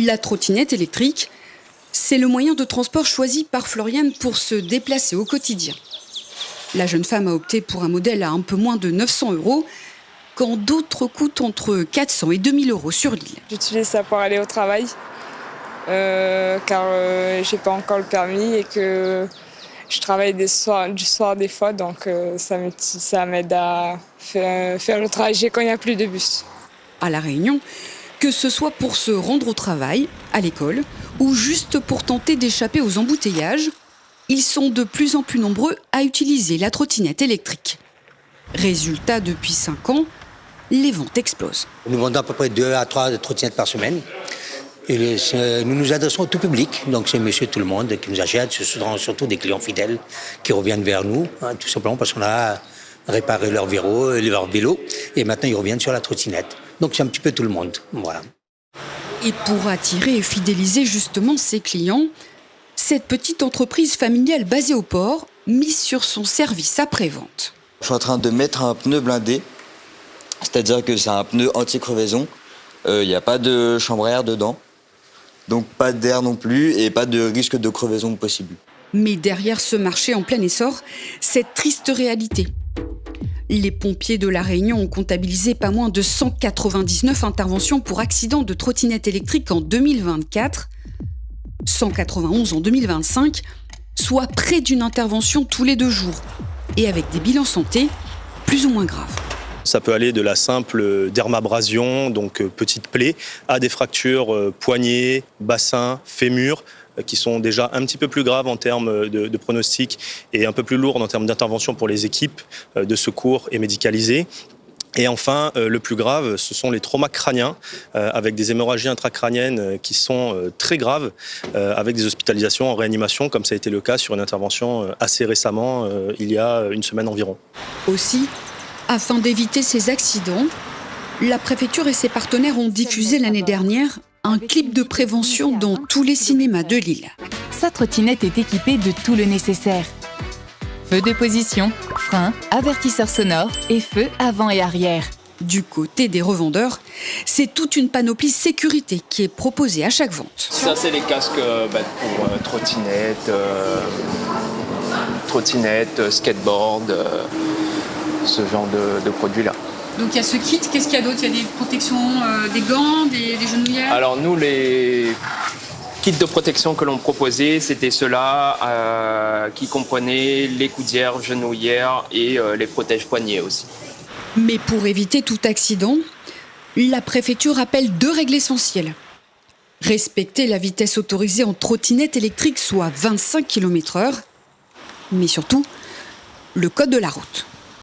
La trottinette électrique, c'est le moyen de transport choisi par Floriane pour se déplacer au quotidien. La jeune femme a opté pour un modèle à un peu moins de 900 €, quand d'autres coûtent entre 400 et 2000 € sur l'île. J'utilise ça pour aller au travail, car j'ai pas encore le permis et que je travaille du soir des fois, donc ça m'aide à faire le trajet quand il n'y a plus de bus. À La Réunion, que ce soit pour se rendre au travail, à l'école, ou juste pour tenter d'échapper aux embouteillages, ils sont de plus en plus nombreux à utiliser la trottinette électrique. Résultat, depuis 5 ans, les ventes explosent. Nous vendons à peu près 2 à 3 trottinettes par semaine. Et nous nous adressons au tout public, donc c'est monsieur tout le monde qui nous achète, ce sont surtout des clients fidèles qui reviennent vers nous, tout simplement parce qu'on a réparé leur vélo, et maintenant ils reviennent sur la trottinette. Donc c'est un petit peu tout le monde, voilà. Et pour attirer et fidéliser justement ses clients, cette petite entreprise familiale basée au port mise sur son service après-vente. Je suis en train de mettre un pneu blindé, c'est-à-dire que c'est un pneu anti-crevaison. Il n'y a pas de chambre à air dedans, donc pas d'air non plus et pas de risque de crevaison possible. Mais derrière ce marché en plein essor, cette triste réalité. Les pompiers de La Réunion ont comptabilisé pas moins de 199 interventions pour accidents de trottinettes électriques en 2024, 191 en 2025, soit près d'une intervention tous les 2 jours, et avec des bilans santé plus ou moins graves. Ça peut aller de la simple dermabrasion, donc petite plaie, à des fractures poignets, bassin, fémur, qui sont déjà un petit peu plus graves en termes de pronostic et un peu plus lourdes en termes d'intervention pour les équipes de secours et médicalisées. Et enfin, le plus grave, ce sont les traumas crâniens, avec des hémorragies intracrâniennes qui sont très graves, avec des hospitalisations en réanimation, comme ça a été le cas sur une intervention assez récemment, il y a une semaine environ. Aussi, afin d'éviter ces accidents, la préfecture et ses partenaires ont diffusé l'année dernière un clip de prévention dans tous les cinémas de l'île. Sa trottinette est équipée de tout le nécessaire. Feu de position, frein, avertisseur sonore et feu avant et arrière. Du côté des revendeurs, c'est toute une panoplie sécurité qui est proposée à chaque vente. Ça, c'est les casques pour trottinette, skateboard, ce genre de produits-là. Donc il y a ce kit, qu'est-ce qu'il y a d'autre? Il y a des protections, des gants, des genouillères? Alors nous, les kits de protection que l'on proposait, c'était ceux-là qui comprenaient les coudières, genouillères et les protège-poignets aussi. Mais pour éviter tout accident, la préfecture rappelle 2 règles essentielles. Respecter la vitesse autorisée en trottinette électrique, soit 25 km/h, mais surtout, le code de la route.